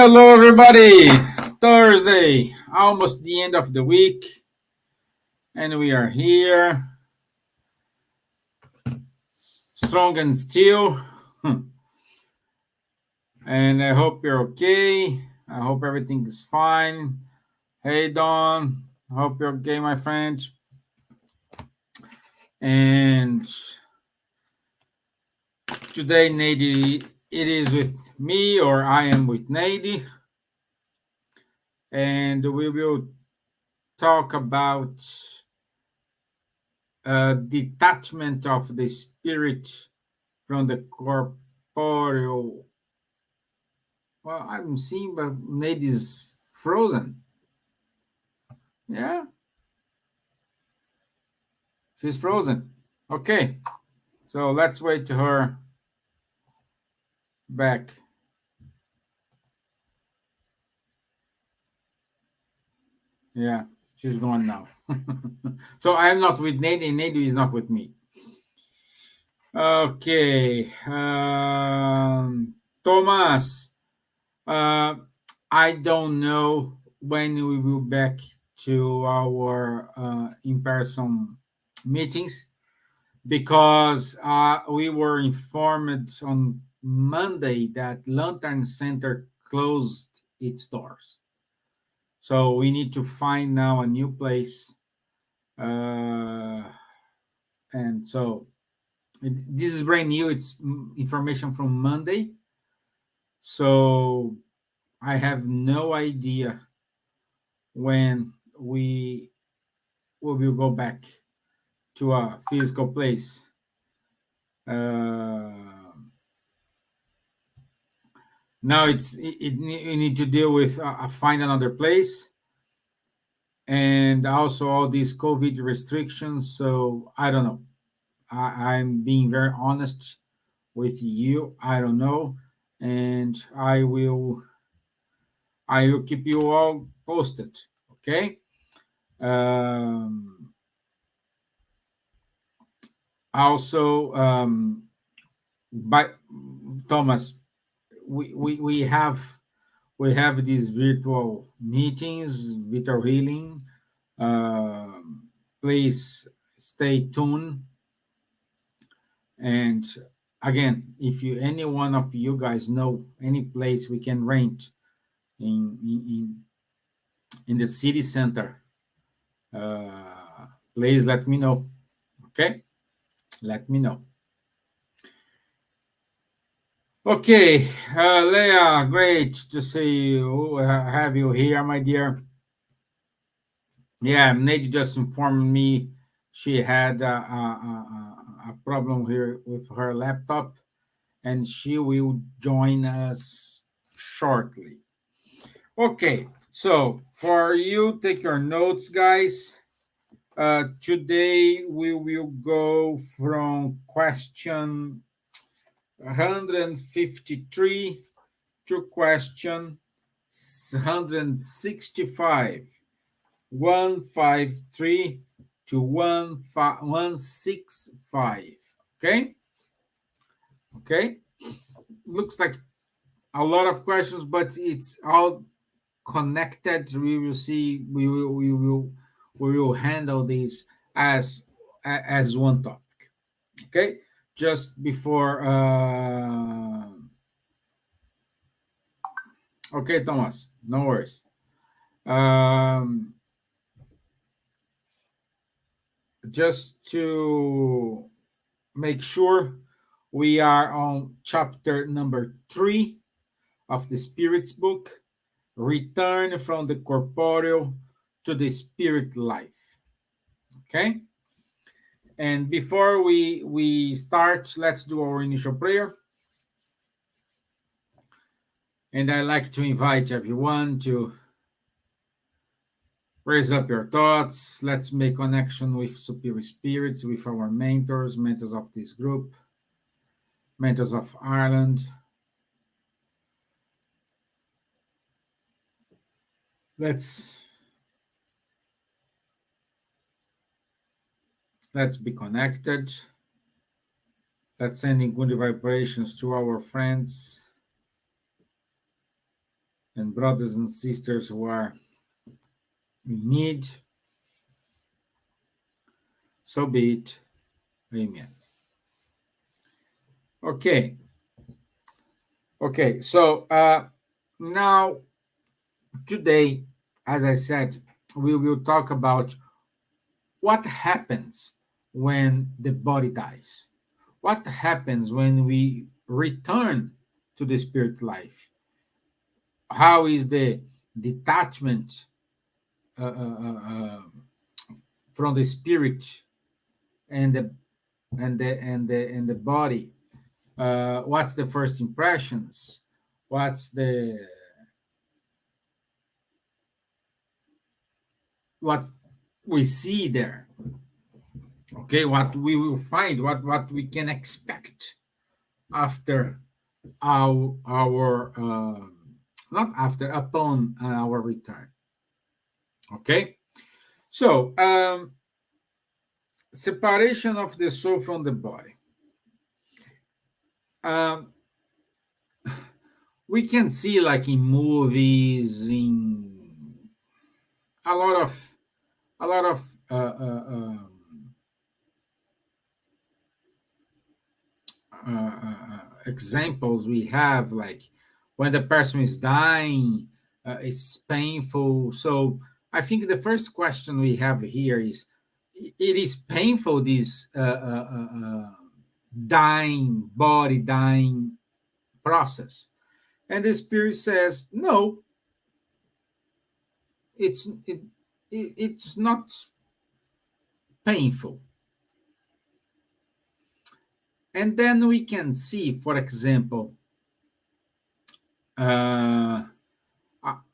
Hello, everybody. Thursday, almost the end of the week, and we are here, strong and still. And I hope you're okay. I hope everything is fine. Hey, Don. I hope you're okay, my friend. And today, Neide, it is with me, or I am with Neide. And we will talk about detachment of the spirit from the corporeal. Well, I'm seeing, but Neide is frozen. Yeah, she's frozen. Okay, so let's wait to her back. Yeah, she's gone now. So I'm not with Neide, and Neide is not with me. Okay, Thomas, uh, I don't know when we will back to our in-person meetings because we were informed on Monday that Lantern Center closed its doors. So we need to find now a new place. And so this is brand new. It's information from Monday. So I have no idea when we will go back to a physical place. Now we need to deal with find another place, and also all these COVID restrictions. So I don't know. I'm being very honest with you. I don't know, and I will keep you all posted. Okay. Um, Also, by Thomas, we have these virtual meetings, virtual healing. Please stay tuned. And again, if you any one of you guys know any place we can rent in in the city center, please let me know. Okay, let me know. Okay, Leah, great to see you, have you here, my dear. Yeah, Neide just informed me she had a problem here with her laptop, and she will join us shortly. Okay, so for you, take your notes, guys. Today we will go from question 153 to question 165. 153 to 165. Okay. Okay. Looks like a lot of questions, but it's all connected. We will see. We will handle these as one topic. Okay. Just before. Okay, Thomas. No worries. Just to make sure, we are on chapter number 3 of the Spirits book, Return from the Corporeal to the Spirit Life. Okay? And before we start, let's do our initial prayer. And I'd like to invite everyone to raise up your thoughts. Let's make connection with superior spirits, with our mentors of this group, mentors of Ireland. Let's be connected. Let's sending good vibrations to our friends and brothers and sisters who are in need, so be it. Amen. Okay. Okay. So now, today, as I said, we will talk about what happens when the body dies. What happens when we return to the spirit life? How is the detachment from the spirit and the body? What's the first impressions? What's the what we see there? Okay, what we will find, what we can expect after our not after, upon our return. Okay, so separation of the soul from the body. Um, we can see, like in movies, in a lot of a lot of examples we have, like when the person is dying, it's painful. So I think the first question we have here is, it is painful, this dying body, dying process. And the spirit says, no, it's not painful. And then we can see, for example, uh,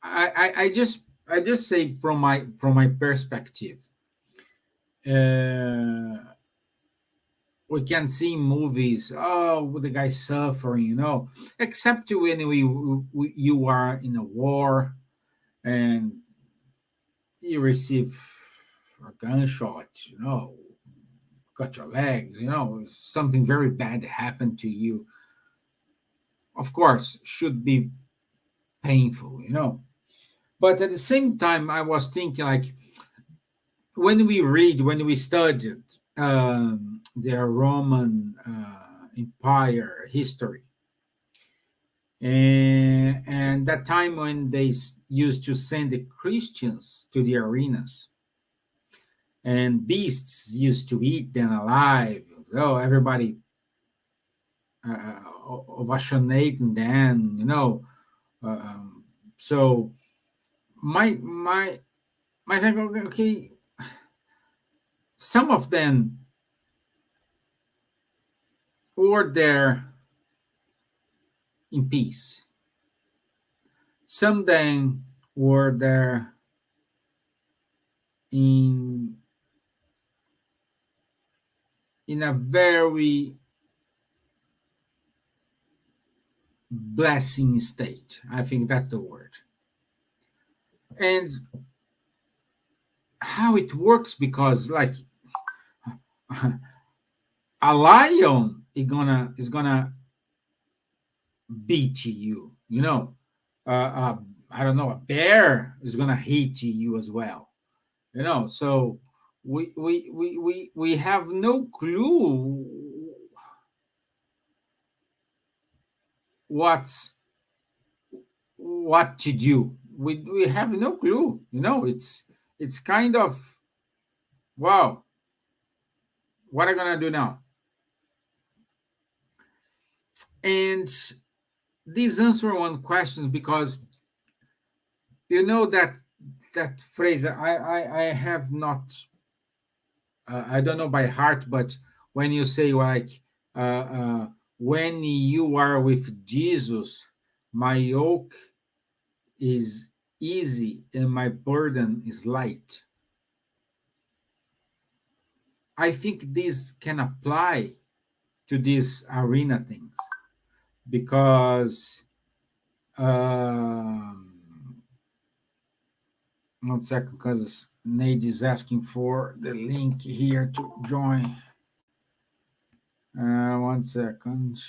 I just say, from my perspective, uh, we can see movies. Oh, the guy suffering, except when you are in a war and you receive a gunshot, cut your legs, something very bad happened to you. Of course, should be painful. But at the same time, I was thinking, like, when we studied the Roman Empire history, and that time when they used to send the Christians to the arenas, and beasts used to eat them alive. Oh, everybody ovationating them, so my thing, okay, some of them were there in peace. Some then were there in a very blessing state. I think that's the word. And how it works, because, like, a lion is gonna beat you. I don't know. A bear is gonna hit you as well. So we have no clue what's what to do. We have no clue. It's kind of, wow. What am I gonna do now? And this answer one question, because that phrase, I have not, I don't know by heart, but when you say, like, when you are with Jesus, my yoke is easy and my burden is light. I think this can apply to these arena things, because um, one second, because Neide is asking for the link here to join. One second.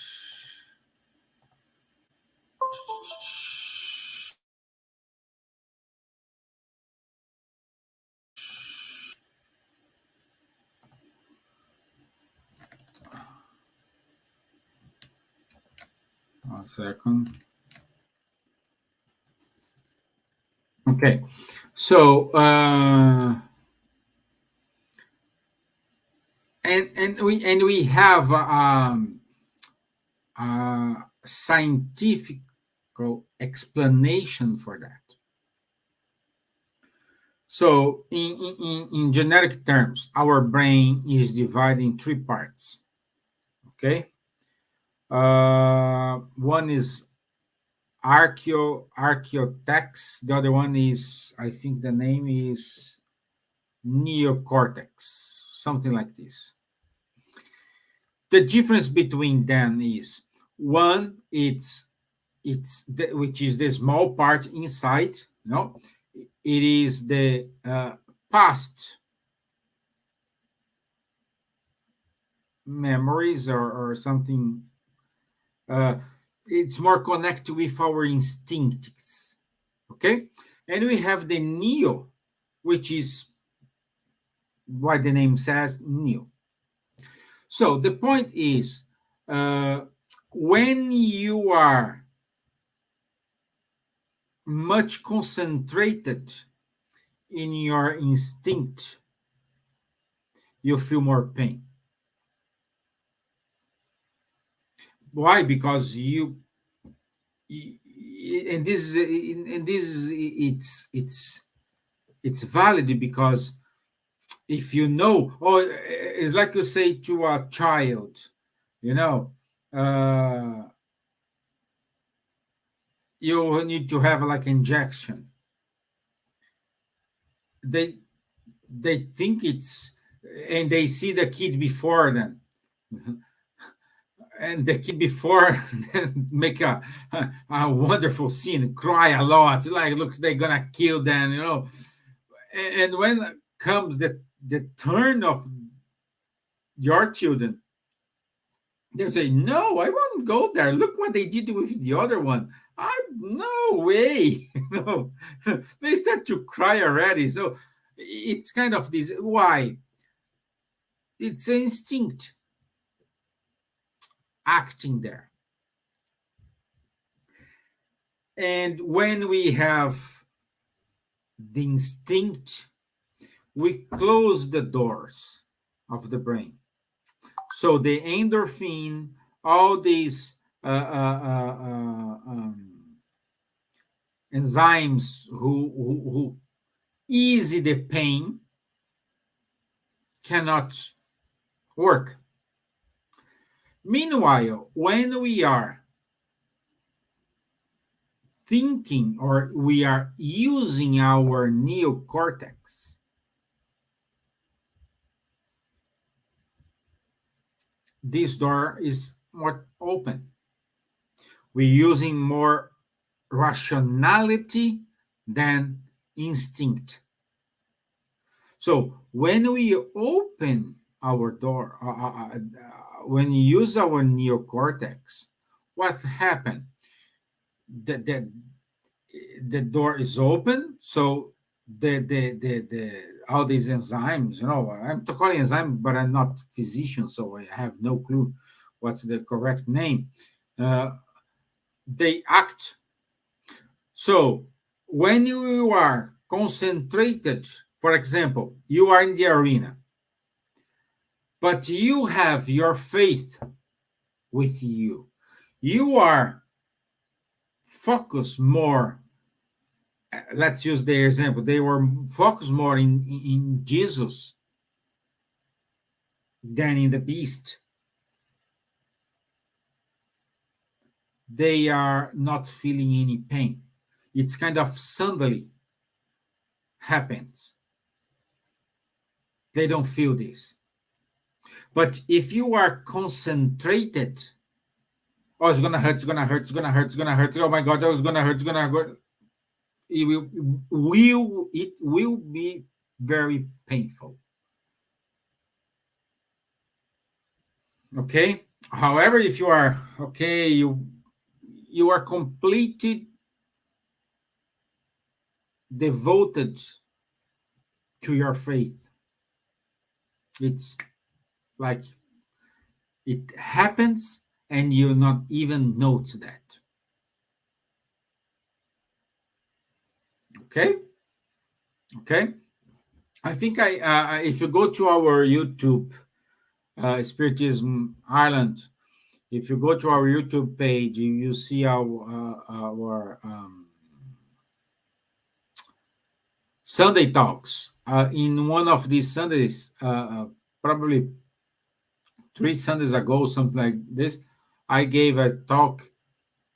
1 second. Okay, so and we have scientific explanation for that. So, in generic terms, our brain is divided in three parts. Okay, one is archaeotex. The other one is, I think the name is neocortex, something like this. The difference between them is one, which is the small part inside. No, it is the past memories or something. Uh, it's more connected with our instincts. Okay, and we have the neo, which is what the name says, neo. So the point is, when you are much concentrated in your instinct, you feel more pain. Why? Because and this is it's valid, because if you know, or it's like you say to a child, you know, you need to have like injection. They think it's, and they see the kid before them, and the kid before make a wonderful scene, cry a lot, like looks they're gonna kill them, you know. And when comes the turn of your children, they'll say, "No, I won't go there. Look what they did with the other one. No way." No, they start to cry already. So it's kind of this. Why? It's instinct acting there. And when we have the instinct, we close the doors of the brain. So the endorphin, all these enzymes who ease the pain cannot work. Meanwhile, when we are thinking or we are using our neocortex, this door is more open. We're using more rationality than instinct. So when we open our door, when we use our neocortex, what happened? The door is open, so the all these enzymes, you know, I'm calling enzyme, but I'm not physician, so I have no clue what's the correct name. They act. So when you are concentrated, for example, you are in the arena, but you have your faith with you. You are focused more. Let's use their example. They were focused more in Jesus than in the beast. They are not feeling any pain. It's kind of suddenly happens. They don't feel this. But if you are concentrated, oh, it's gonna hurt, it's gonna hurt, it's gonna hurt, it's gonna hurt. Oh my God, it's gonna hurt, it's gonna hurt. It will be very painful. Okay. However, if you are okay, you are completely devoted to your faith. It's like it happens and you not even notice that. Okay, okay. I think if you go to our YouTube, Spiritism Ireland, if you go to our YouTube page, you see our Sunday talks. In one of these Sundays, probably 3 Sundays ago, something like this, I gave a talk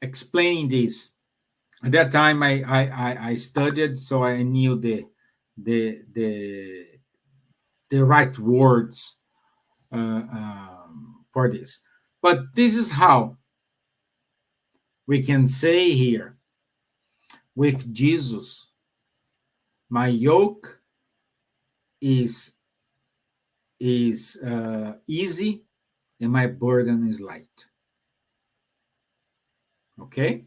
explaining this. At that time, I studied, so I knew the the the right words for this. But this is how we can say here with Jesus, my yoke is easy and my burden is light. Okay,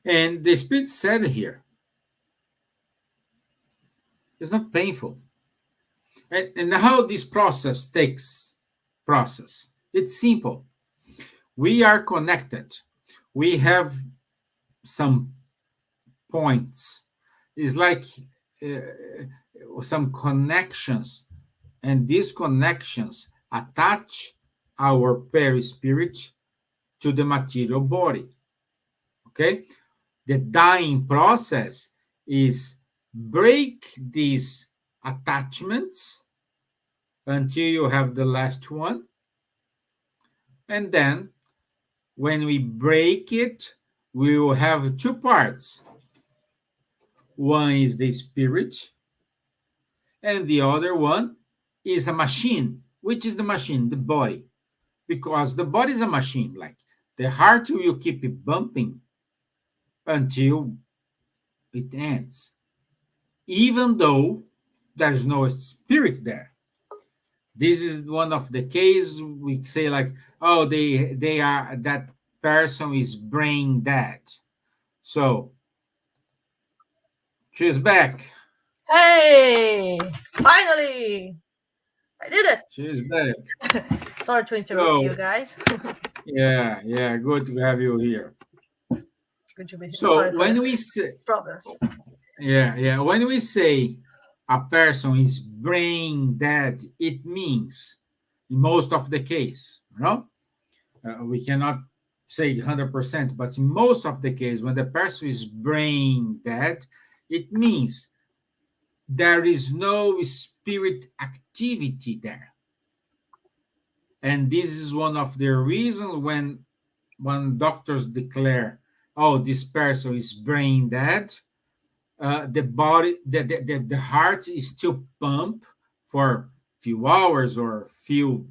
and the Spirit said here, it's not painful. And how this process, it's simple. We are connected. We have some points. It's like some connections, and these connections attach our perispirit to the material body. Okay, the dying process is break these attachments until you have the last one, and then when we break it, we will have two parts. One is the spirit, and the other one is a machine. Which is the machine? The body. Because the body is a machine. Like the heart will keep bumping until it ends, even though there is no spirit there. This is one of the cases we say like, oh, they are that person is brain dead. So she's back. Hey, finally, I did it. She's back. Sorry to interrupt you So guys. yeah, good to have you here. Good to be here. So Sorry for when the we say problems. when we say a person is brain dead, it means in most of the case, we cannot say 100%, but in most of the case, when the person is brain dead, it means there is no spirit activity there. And this is one of the reasons when doctors declare, oh, this person is brain dead, the body, the heart is still pump for few hours or few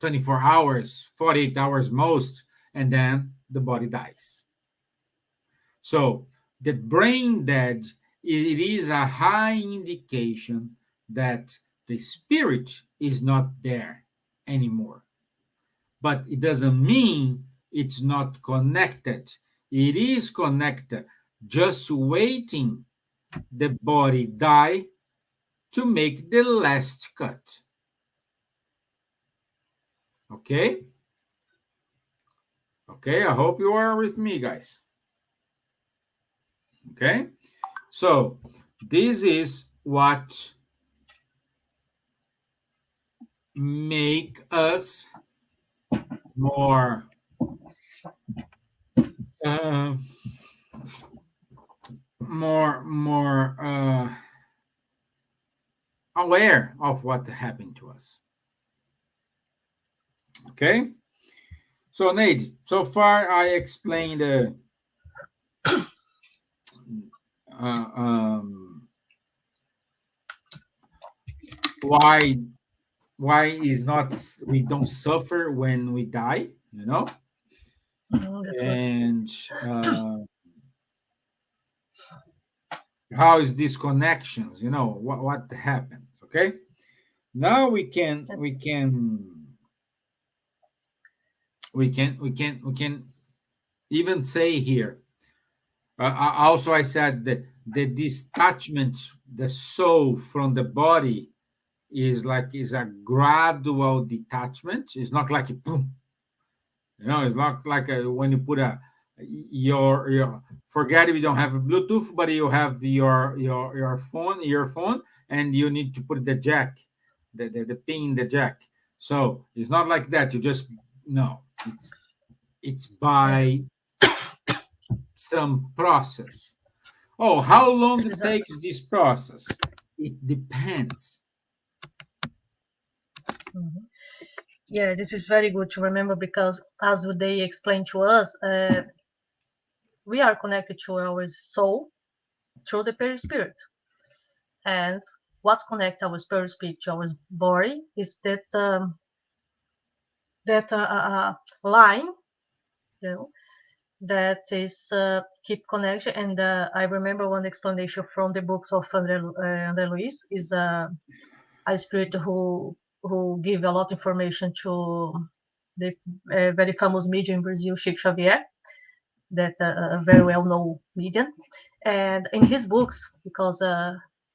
24 hours, 48 hours most, and then the body dies. So the brain dead, it is a high indication that the spirit is not there anymore. But it doesn't mean it's not connected. It is connected, just waiting the body die to make the last cut. Okay? Okay, I hope you are with me, guys. Okay? So, this is what make us more uh, more aware of what happened to us. Okay? So, Neide, so far I explained uh, um, why is not we don't suffer when we die, That's good. and how is these connections, what happens. Okay, now we can even say here. Also, I said that the detachment, the soul from the body, is a gradual detachment. It's not like a boom. It's not like when you put your forget if you don't have a Bluetooth, but you have your phone earphone, and you need to put the jack, the pin in the jack. So it's not like that. You just no. It's Yeah, by some process. Oh, how long it exactly. takes this process? It depends. Mhm. Yeah, this is very good to remember because as they explained to us, we are connected to our soul through the perispirit. And what connects our perispirit to our body is that line, you know, that is keep connection. And I remember one explanation from the books of Andre Luis is a spirit who give a lot of information to the very famous medium in Brazil, Chico Xavier, that a very well known medium. And in his books, because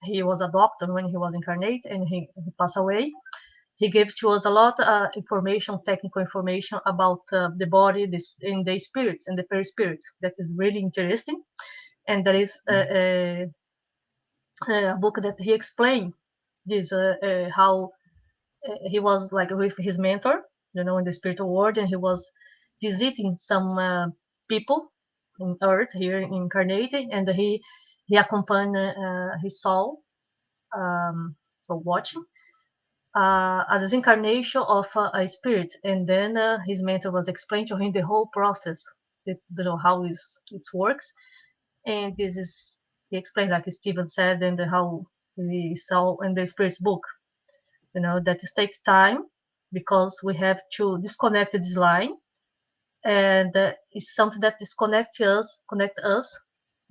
he was a doctor when he was incarnate and he passed away, he gave to us a lot information, technical information about the body, this in the spirits and the perispirit. That is really interesting. And there is a book that he explained this how he was like with his mentor, in the spiritual world, and he was visiting some people on Earth here incarnate, and he accompanied his soul, so watching a disincarnation of a spirit, and then his mentor was explaining to him the whole process, how it works, and this is he explained like Stevan said, and how we saw in the spirit's book, that it takes time because we have to disconnect this line, and it's something that connect us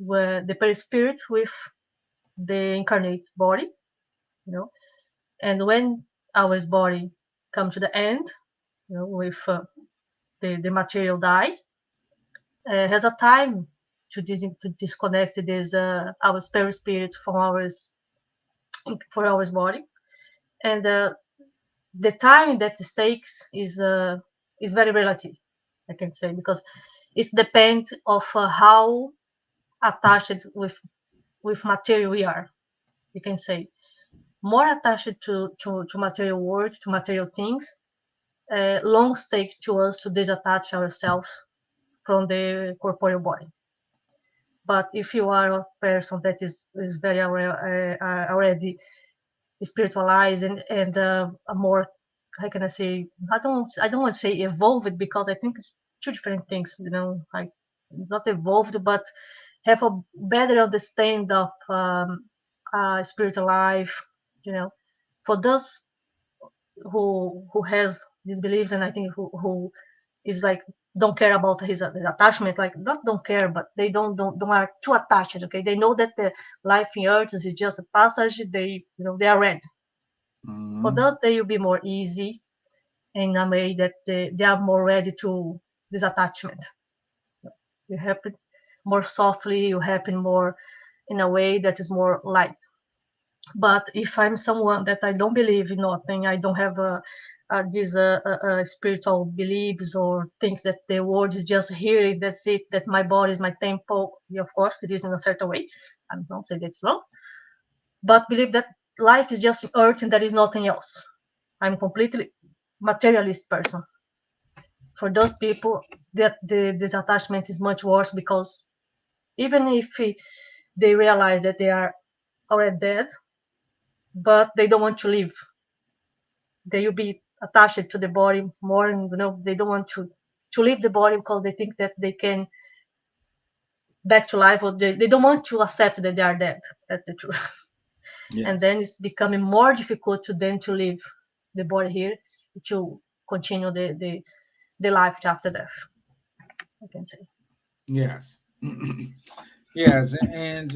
with the perispirit with the incarnate body, and when our body come to the end, with the material died, has a time to disconnect this our perispirit from our body, and the time that it takes is very relative, I can say, because it depends of how attached with material we are. You can say more attached to material world, to material things, long take to us to disattach ourselves from the corporeal body. But if you are a person that is very aware, already spiritualized and a more, how can I say, I don't want to say evolved, because I think it's two different things, like it's not evolved, but have a better understanding of spiritual life, you know for those who has these beliefs, and I think who is like don't care about his attachments, like not don't care, but they don't are too attached. Okay, they know that the life in earth is just a passage. They are ready for Mhm. that. They will be more easy in a way that they are more ready to this attachment. You happen more softly, you happen more in a way that is more light. But if I'm someone that I don't believe in nothing, I don't have these spiritual beliefs or think that the world is just here, that's it, that my body is my temple. Of course, it is in a certain way. I don't say that's wrong, but believe that life is just earth and there is nothing else. I'm completely materialist person. For those people, that this attachment is much worse, because even if they realize that they are already dead, but they don't want to live, they will be attached to the body more, and they don't want to leave the body because they think that they can back to life, or they don't want to accept that they are dead. That's the truth. And Yes. then it's becoming more difficult to them to leave the body here, to continue the life after death, I can say. Yes. Yes. And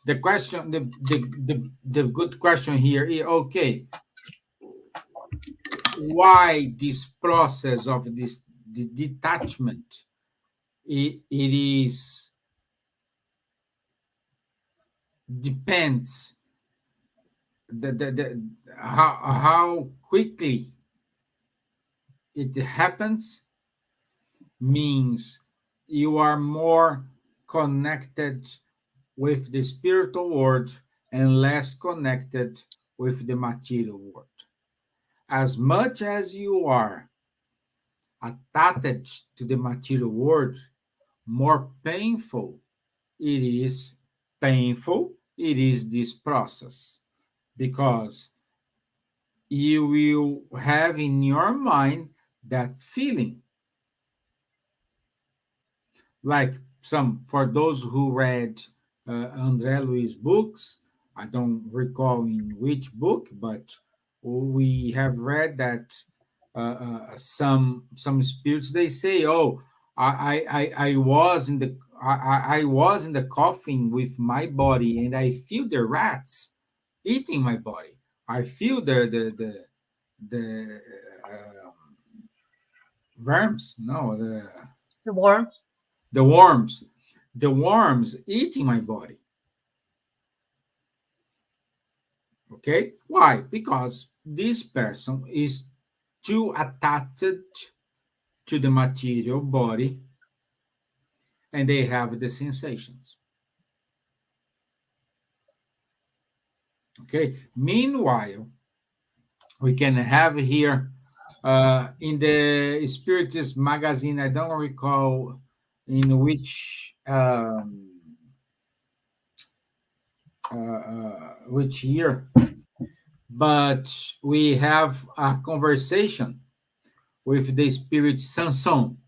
the question, the good question here is, okay, why this process of this the detachment, it is depends how quickly it happens means you are more connected with the spiritual world and less connected with the material world. As much as you are attached to the material world, more painful it is this process, because you will have in your mind that feeling, like some, for those who read André Luiz books. I don't recall in which book, but we have read that some spirits, they say, "Oh, I was in the I was in the coffin with my body, and I feel the rats eating my body. I feel the worms, no, The warmth. the worms, the worms eating my body." Okay, why? Because this person is too attached to the material body, and they have the sensations. Okay, meanwhile, we can have here in the Spiritist magazine, I don't recall in which year, but we have a conversation with the spirit Sanson.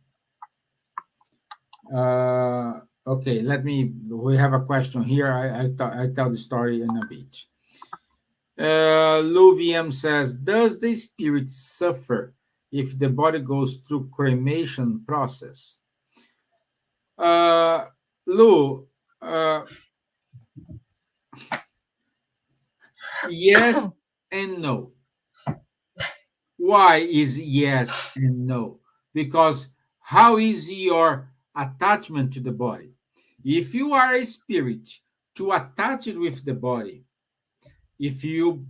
Okay, let me. We have a question here. I tell the story in a bit. Lou VM says, "Does the spirit suffer if the body goes through cremation process?" Uh, Lou, uh, yes and no. Why is yes and no? Because how is your attachment to the body? If you are a spirit to attach it with the body, if you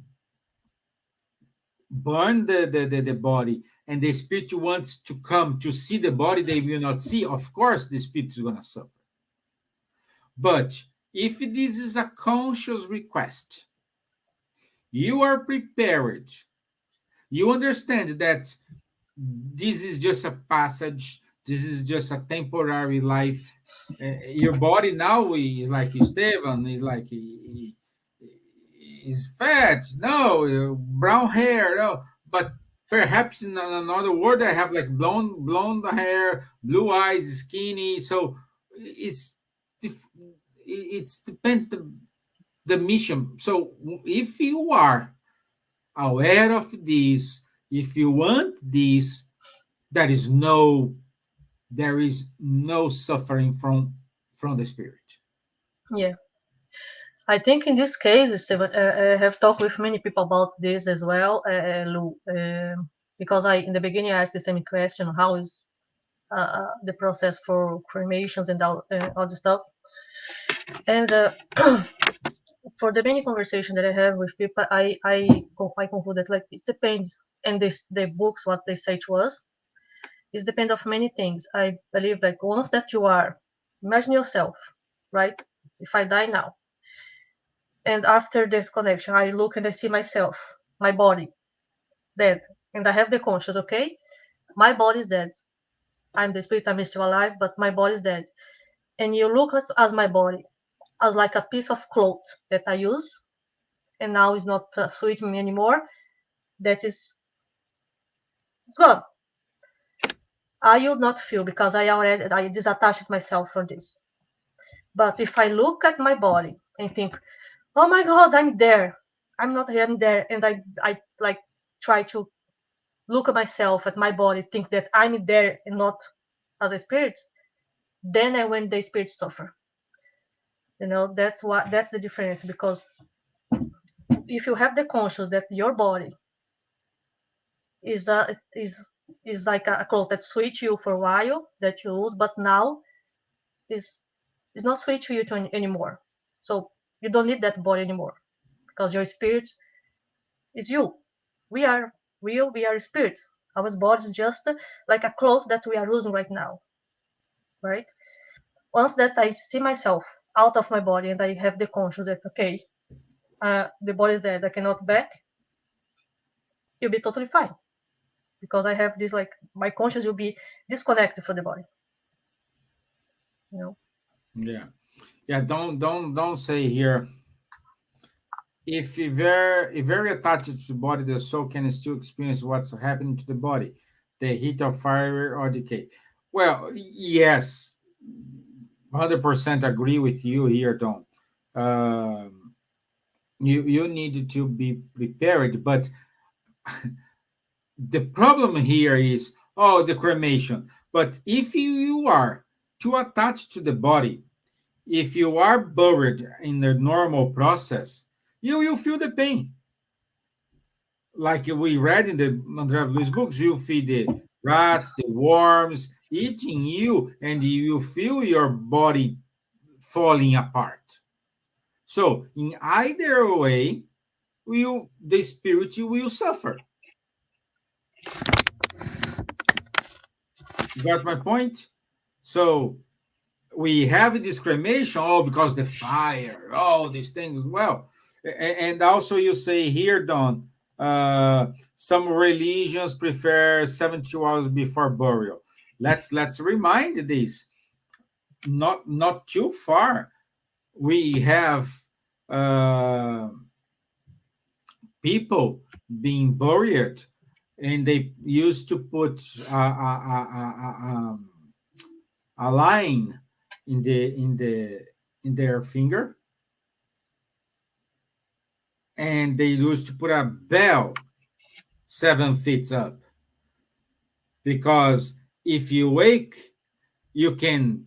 burn the body and the spirit wants to come to see the body, they will not see, of course the spirit is going to suffer. But if this is a conscious request, you are prepared, you understand that this is just a passage, this is just a temporary life. Your body now is like Stevan, is like is fat, no, brown hair, no, but perhaps in another word, I have like blonde hair, blue eyes, skinny. So it's it depends the mission. So if you are aware of this, if you want this, there is no suffering from the spirit. Yeah. I think in this case, Steven, I have talked with many people about this as well, Lou, because in the beginning I asked the same question: how is the process for cremations and all the stuff? And for the many conversation that I have with people, I conclude that like it depends, and the books what they say to us is depend of many things. I believe like once that you are, imagine yourself, right? If I die now, and after this connection, I look and I see myself, my body, dead, and I have the conscious. Okay, my body is dead. I'm the spirit. I'm still alive, but my body is dead. And you look as my body as like a piece of cloth that I use, and now is not suiting me anymore. That is, it's gone. I will not feel because I disattached myself from this. But if I look at my body and think, oh my God, I'm there. I'm not here, I'm there. And I like try to look at myself, at my body, think that I'm there and not as a spirit, then I when the spirit suffer. That's the difference, because if you have the conscious that your body is is like a cloth that suits you for a while that you use, but now is is not sweet to you anymore. So you don't need that body anymore because your spirit is you. We are real, we are spirit. Our body is just like a cloth that we are using right now, right? Once that I see myself out of my body and I have the conscience that, okay, the body is dead, I cannot back, you'll be totally fine. Because I have this, like, my conscience will be disconnected from the body. You know? Yeah. Yeah. Don't say here. If very attached to the body, the soul can still experience what's happening to the body, the heat of fire or decay. Well, yes, 100% agree with you here, Don. Um, you need to be prepared, but the problem here is, oh, the cremation. But if you are too attached to the body, if you are buried in the normal process, you will feel the pain. Like we read in the Andrea Luiz books, you feed the rats, the worms, eating you, and you feel your body falling apart. So, in either way, the spirit will suffer. You got my point? So, we have discrimination, oh, because the fire, all these things. Well, and also you say here, Don, some religions prefer 72 hours before burial. Let's remind this. Not too far, we have uh, people being buried, and they used to put a line in their finger, and they used to put a bell 7 feet up, because if you wake, you can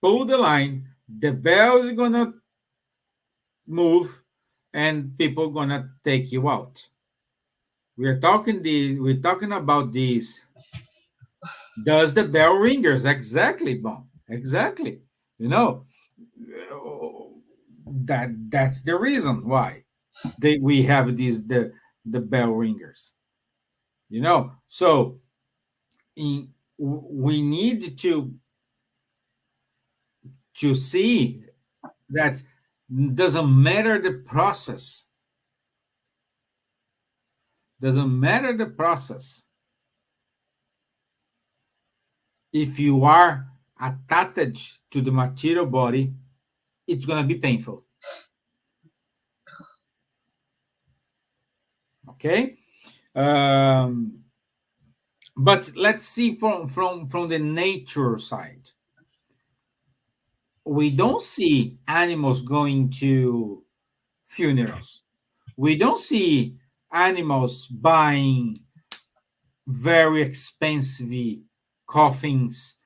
pull the line, the bell is gonna move, and people gonna take you out. We're talking about these. Does the bell ringers exactly, Bon? Exactly. You know, that's the reason why we have these the bell ringers. So we need to see that doesn't matter the process. Doesn't matter the process. If you are attached to the material body, it's going to be painful. Okay? But let's see from the nature side. We don't see animals going to funerals. We don't see animals buying very expensive coffins,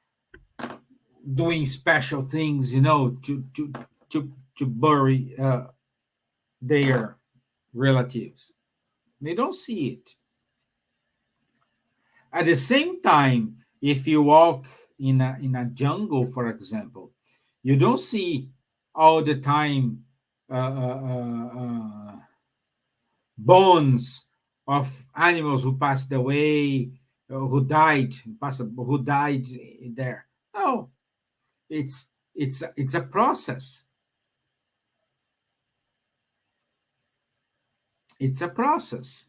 doing special things, to bury their relatives. They don't see it. At the same time, if you walk in a jungle, for example, you don't see all the time bones of animals who passed away, who died there. No, it's a process. It's a process.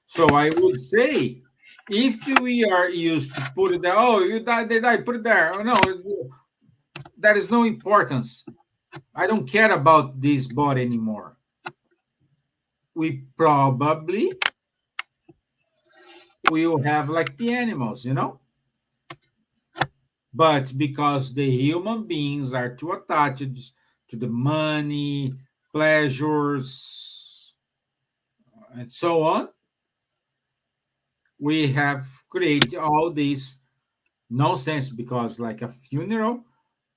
So I would say, if we are used to put it there, oh, you died, they died, put it there. Oh, no, there is no importance. I don't care about this body anymore. We probably will have like the animals, But because the human beings are too attached to the money, pleasures, and so on, we have created all this nonsense. Because like a funeral,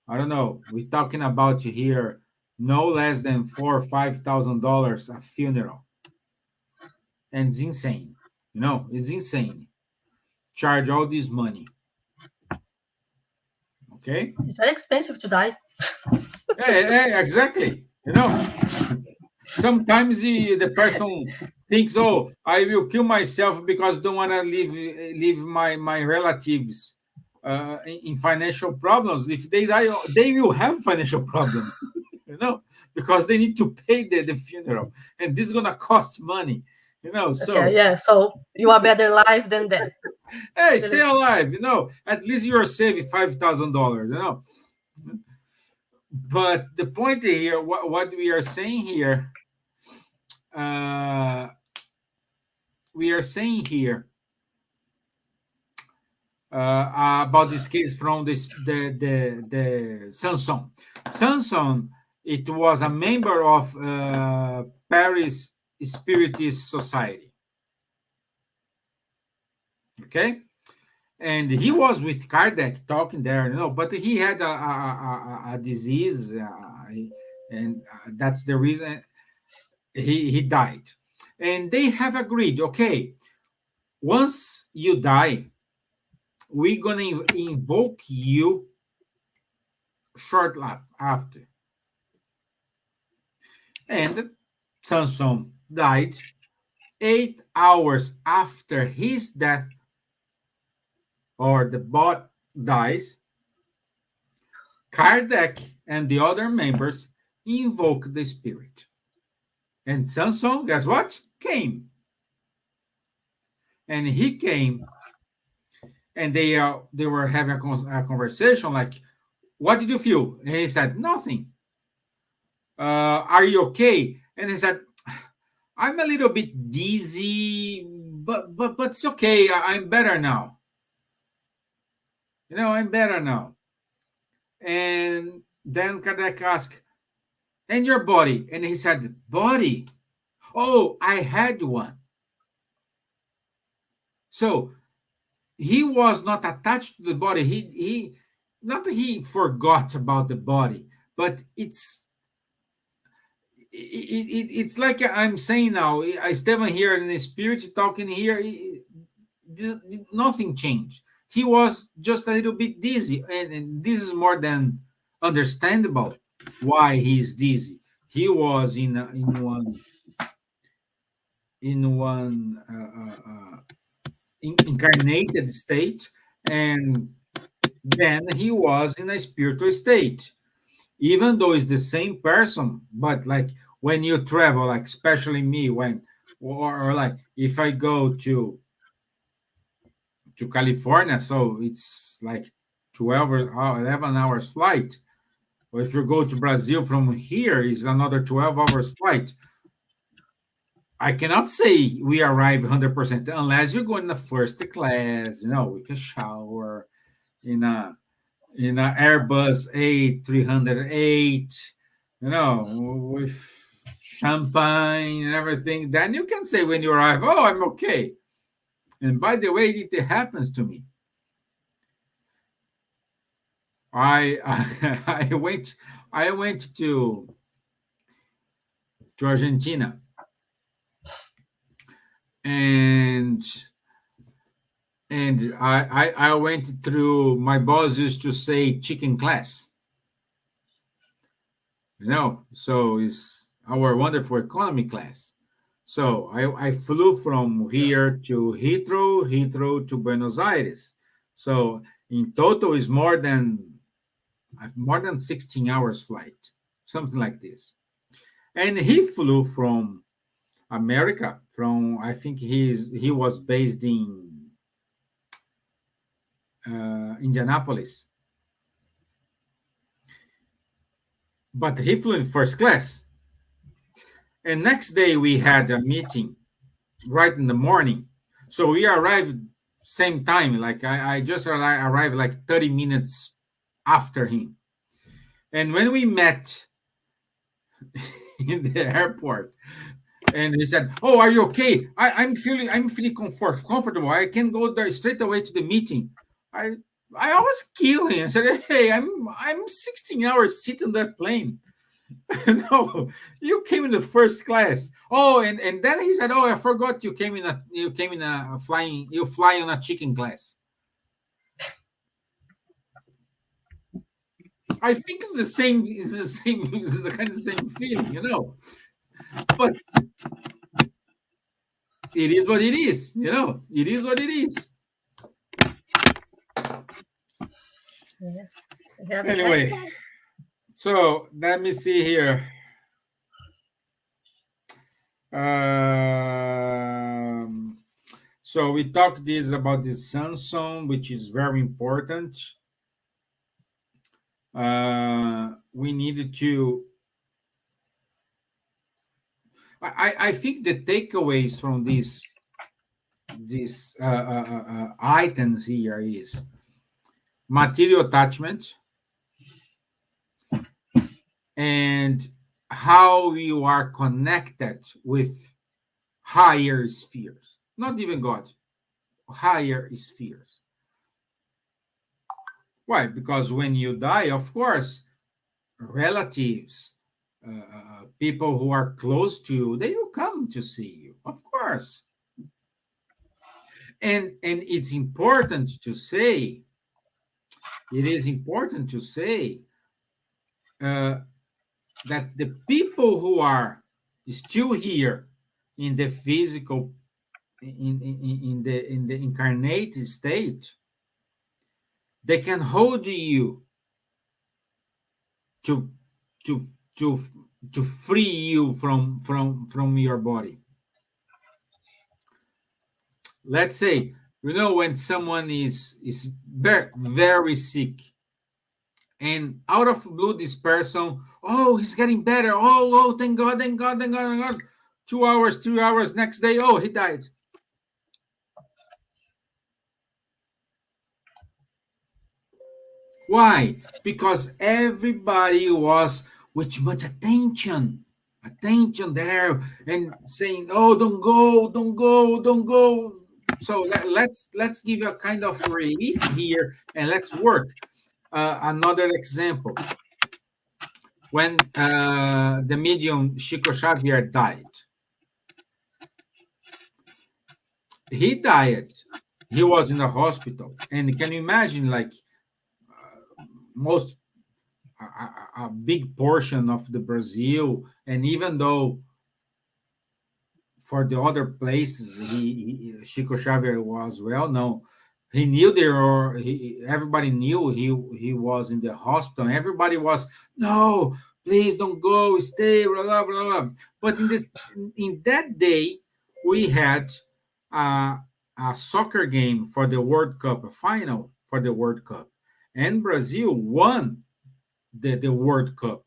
I don't know, we're talking about here no less than $4,000 or $5,000 a funeral, and it's insane. It's insane. Charge all this money. Okay. It's very expensive to die. Yeah, exactly. Sometimes the person thinks, "Oh, I will kill myself because don't want to leave my relatives in financial problems. If they die, they will have financial problems, because they need to pay the funeral, and this is gonna cost money, Yeah, So, yeah. So you are better life than death. hey, stay Really. alive, At least you are saving $5,000, But the point here, what we are saying here, uh, we are saying here about this case from the Sanson. Sanson, it was a member of Paris Spiritist Society. Okay, and he was with Kardec talking there, but he had a disease, and that's the reason he died. And they have agreed, okay, once you die, we're gonna invoke you shortly after. And Samson died 8 hours after his death, or the bot dies. Kardec and the other members invoke the spirit. And Samson, guess what? Came. And he came, and they were having a conversation like, what did you feel? And he said, nothing. Are you okay? And he said, I'm a little bit dizzy, but it's okay. I'm better now. I'm better now. And then Kardec asked, and your body? And he said, body? Oh, I had one. So he was not attached to the body. He not that he forgot about the body, but it's like I'm saying now. I Stevan here in the spirit talking here. Nothing changed. He was just a little bit dizzy, and this is more than understandable why he's dizzy. He was in one incarnated state, and then he was in a spiritual state. Even though it's the same person, but like when you travel, like especially me, or like if I go to California, so it's like 12 or 11 hours flight. Or if you go to Brazil from here, is another 12 hours flight. I cannot say we arrive 100% unless you go in the first class, with a shower, in a Airbus A308, with champagne and everything. Then you can say when you arrive, oh, I'm okay. And by the way, it happens to me. I I went to Argentina, and I went through. My boss used to say chicken class, so it's our wonderful economy class. So I flew from here to Heathrow to Buenos Aires. So in total is more than 16 hours flight, something like this. And he flew from America, from I think he was based in Indianapolis, but he flew in first class. And next day we had a meeting right in the morning, so we arrived same time. Like I just arrived like 30 minutes after him. And when we met in the airport, and he said, "Oh, are you okay? I'm feeling comfortable. I can go there straight away to the meeting." I I always kill him. I said, "Hey, I'm 16 hours sitting on that plane." No, you came in the first class. Oh, and then he said, "Oh, I forgot you came in a flying you fly on a chicken class." I think it's the same. It's the same. It's the kind of same feeling. But it is what it is. It is what it is. Yeah. You have it Anyway, so let me see here. Um, so we talked this about the Samsung, which is very important. We needed to. I think the takeaways from these items here is material attachment and how you are connected with higher spheres, not even God, higher spheres. Why? Because when you die, of course, relatives, people who are close to you, they will come to see you, of course. And it's important to say, it is important to say uh, that the people who are still here in the physical, in the incarnated state, they can hold you to to to to free you from your body. Let's say, when someone is very sick, and out of blue, this person, oh, he's getting better, oh, thank God, thank God, thank God, thank God. 2 hours, 3 hours, next day, oh, he died. Why? Because everybody was with much attention there, and saying, "Oh, don't go, don't go, don't go." So let's give you a kind of relief here, and let's work. Another example: when the medium Chico Xavier died, he died. He was in the hospital, and can you imagine, like most a big portion of the Brazil, and even though for the other places, Chico Xavier was well known. He knew there, or everybody knew he was in the hospital. Everybody was, no, please don't go, stay, blah blah blah blah. But in that day, we had uh, a soccer game for the World Cup, a final for the World Cup, and Brazil won the World Cup.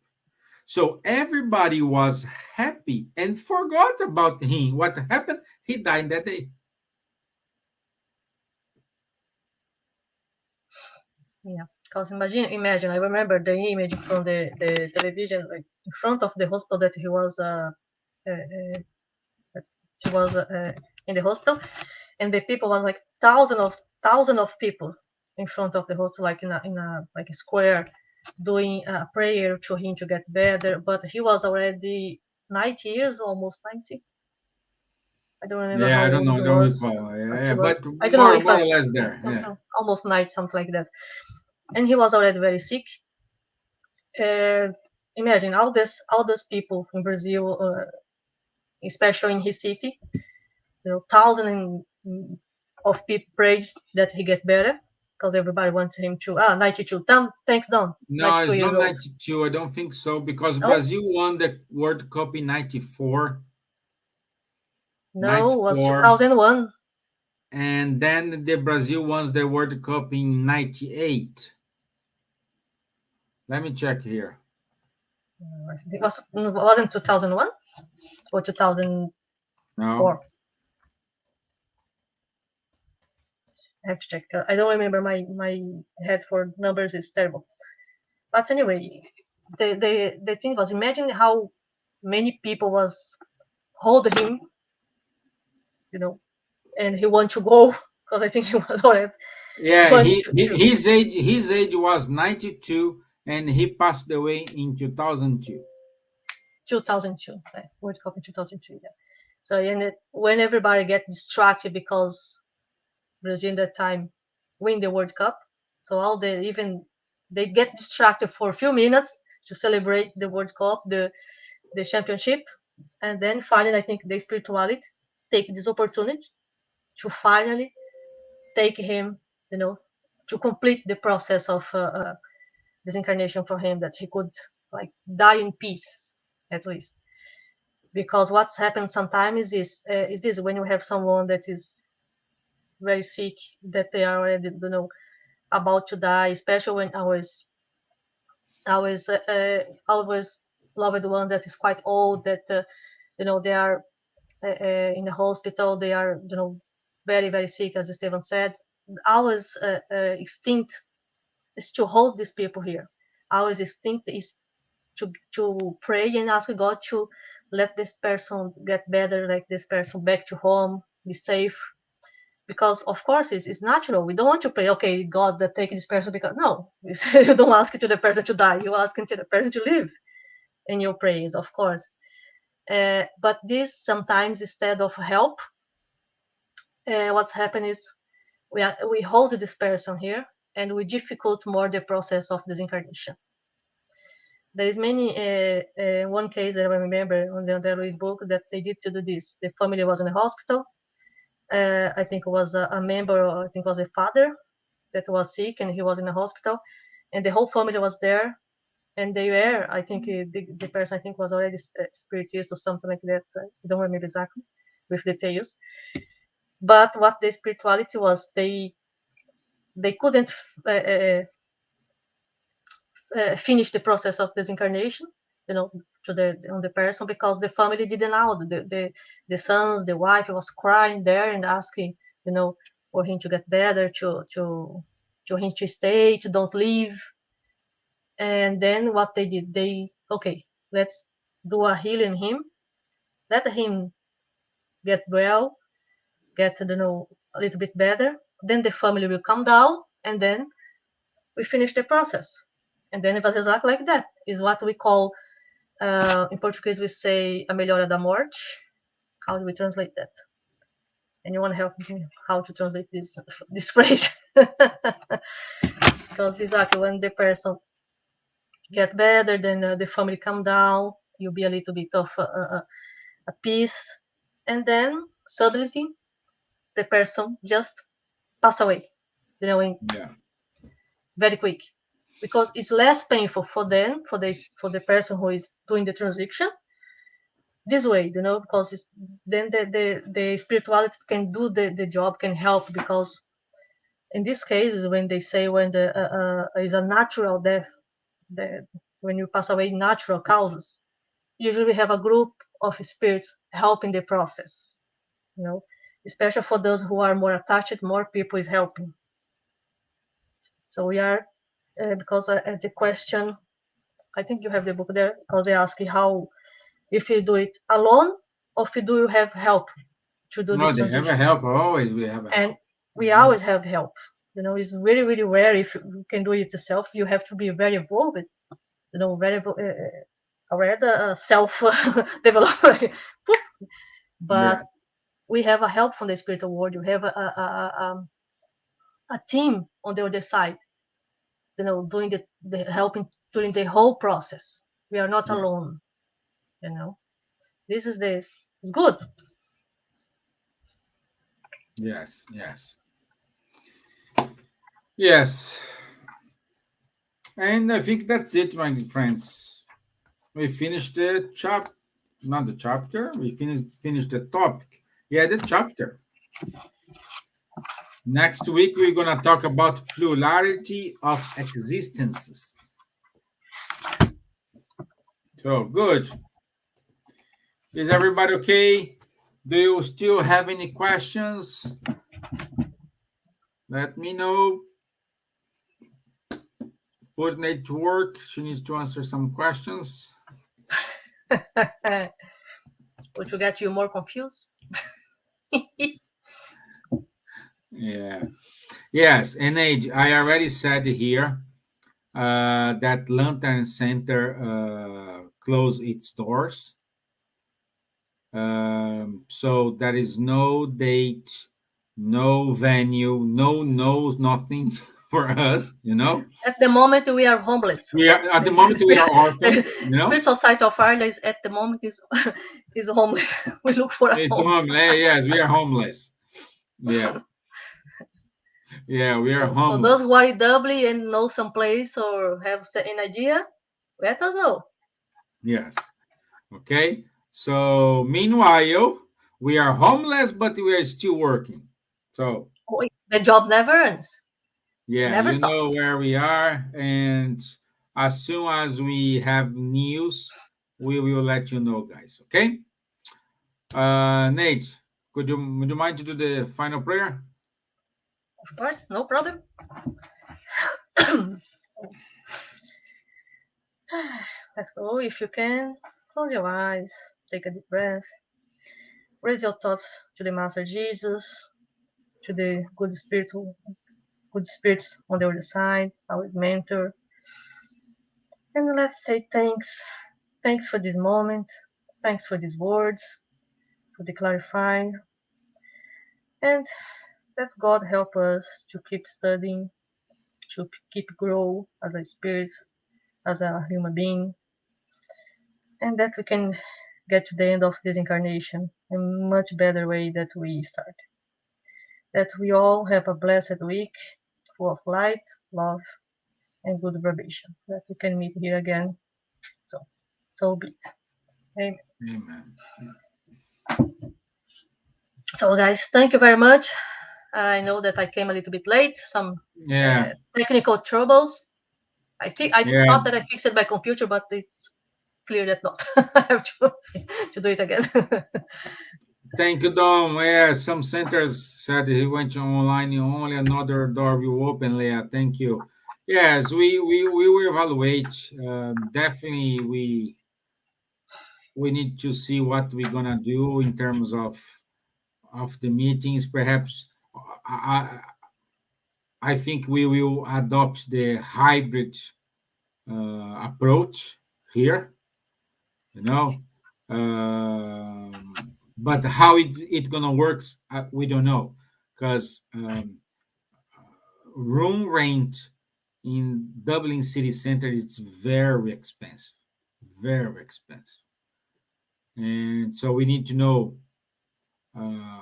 So everybody was happy and forgot about him. What happened? He died that day. Yeah, because imagine. I remember the image from the television, like in front of the hospital that uh, he was in the hospital, and the people was like thousand of people in front of the hospital, like in a like a square, doing a prayer to him to get better. But he was already 90 years, almost 90. I don't remember Yeah, how I don't old know. I he don't was, recall. Yeah, but he yeah, was. but I don't know if more or was less there. Yeah. almost 90, something like that. And he was already very sick. Imagine all these people in Brazil, especially in his city, thousands of people prayed that he get better because everybody wants him to 92. Thanks, Don. No, 92 it's years not old. 92. I don't think so because No, Brazil won the World Cup in 94, no, it was 94, 2001. and then the Brazil won the World Cup in 98. Let me check here. It wasn't 2001 or 2004. No. I have to check. I don't remember, my head for numbers is terrible. But anyway, the thing was, imagine how many people was hold him, you know, and he want to go because I think he was already Yeah, want to his age was 92, and he passed away in 2002. 2002, right? World Cup in 2002. Yeah. So when everybody get distracted because Brazil in that time win the World Cup, so they get distracted for a few minutes to celebrate the World Cup, the championship, And then finally, I think the spirituality take this opportunity to finally take him, to complete the process of disincarnation for him, that he could like die in peace at least. Because what's happened sometimes is this: when you have someone that is very sick, that they are already, about to die, especially when always loved one that is quite old, that they are in the hospital, they are very very sick, as Stevan said. Our instinct is to hold these people here. Our instinct is to pray and ask God to let this person get better, like this person back to home, be safe. Because of course it's natural. We don't want to pray, okay, God, that take this person, because no, you don't ask it to the person to die. You ask it to the person to live in your prayers, of course. But this sometimes, instead of help, what's happened is we hold this person here, and we difficult more the process of disincarnation. There is many one case that I remember on the André Luiz book, that they did to do this. The family was in the hospital. I think it was a member, or I think it was a father that was sick, and he was in the hospital, and the whole family was there. And they were, I think the person, I think, was already spiritist or something like that. I don't remember exactly with details. But what the spirituality was, they couldn't finish the process of disincarnation, to the person, because the family didn't allow. The sons, the wife was crying there and asking, for him to get better, to him to stay, to don't leave. And then what they did, okay, let's do a healing him, let him get well, get a little bit better. Then the family will come down, and then we finish the process. And then it was exactly like that. Is what we call, in Portuguese we say, a melhora da morte. How do we translate that? Anyone help me how to translate this phrase? Because exactly when the person get better, then the family come down, you'll be a little bit of a peace, and then suddenly the person just pass away, in very quick, because it's less painful for them, for the person who is doing the transition this way, because then the spirituality can do the job, can help. Because in this case, when they say, when the is a natural death, when you pass away natural causes, usually we have a group of spirits helping the process, especially for those who are more attached, more people is helping. So we are, because the question, I think you have the book there, because they ask how, if you do it alone, or if you do have help to do this they transition. have a help. Always we have a help. And we always have help. It's really, really rare if you can do it yourself. You have to be very involved, very rather self-developed. But we have a help from the spiritual world. You have a team on the other side, doing the helping during the whole process. We are not alone. This is it's good. Yes. And I think that's it, my friends. We finished not the chapter. We finished the topic. Yeah, the chapter. Next week we're gonna talk about plurality of existences. So good. Is everybody okay? Do you still have any questions? Let me know. Put Neide to work. She needs to answer some questions. Would you get you more confused? Yeah. Yes, and I already said here that Lantern Center closed its doors. So there is no date, no venue, nothing for us, you know. At the moment, we are homeless. We are at the moment we are The orphans, you know. Spirit Society of Ireland is at the moment is homeless. We look for a It's home. homeless. Yes, we are homeless. Yeah, yeah, we are So those homeless. who are in Dublin and know some place or have an idea, let us know. Yes. Okay. So meanwhile, we are homeless, but we are still working. So The job never ends, yeah, never you know stops. where we are, and as soon as we have news, we will let you know, guys. Okay. Nate, would you mind to do the final prayer? Of course, no problem. Let's go. If you can, close your eyes, take a deep breath, raise your thoughts to the Master Jesus, to the good spirits on the other side, our mentor, and let's say thanks. Thanks for this moment. Thanks for these words, for the clarifying, and that God help us to keep studying, to keep grow as a spirit, as a human being, and that we can get to the end of this incarnation in a much better way that we started. That we all have a blessed week full of light, love, and good vibration. That we can meet here again. So, so be it. Amen. Amen. So, guys, thank you very much. I know that I came a little bit late. Some Yeah, technical troubles. I yeah. thought that I fixed my computer, but it's clear that not. I have to do it again. Thank you, Dom. Yeah, some centers said he went online. Only another door will open, Leah. Thank you. Yes, we will evaluate. Definitely, we need to see what we're gonna do in terms of the meetings. Perhaps I I think we will adopt the hybrid approach here. You know, but how it gonna work, we don't know, because room rent in Dublin city center it's very expensive, and so we need to know uh,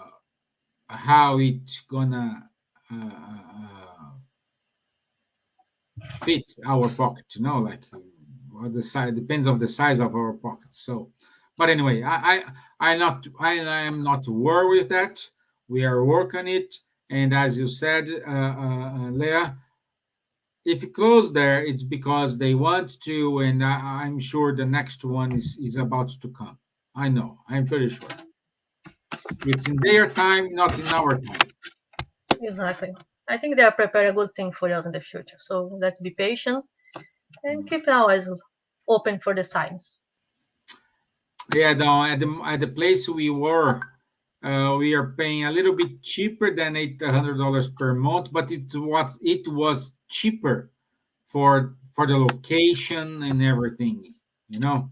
how it's gonna fit our pocket. You know, like what the size depends of the size of our pocket. So, but anyway, I am not worried with that. We are working it, and as you said, Leah, if it closed there, it's because they want to, and I'm sure the next one is about to come. I know, I'm pretty sure. It's in their time, not in our time. Exactly. I think they are preparing a good thing for us in the future. So let's be patient and keep our eyes open for the signs. Yeah, no, at the place we are paying a little bit cheaper than $800 per month, but it was cheaper for the location and everything, you know.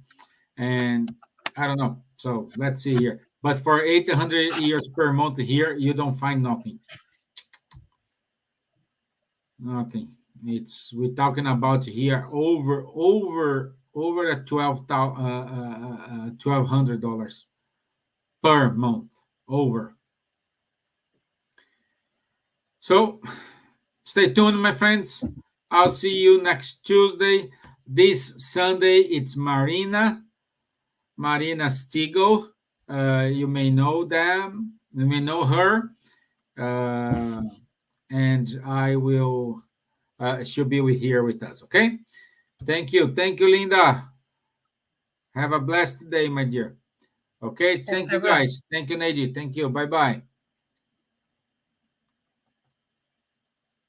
And I don't know. So let's see here. But for 800 years per month here, you don't find nothing. Nothing. It's we're talking about here over a $1,200 per month over. So stay tuned, my friends. I'll see you next Tuesday. This Sunday it's Marina Stiegel. You may know them. You may know her. Uh, and I will. She'll be here with us. Okay. Thank you, Linda. Have a blessed day, my dear. Okay. Thank Thank you, you, everyone. guys. Thank you, Neide. Thank you. Bye bye.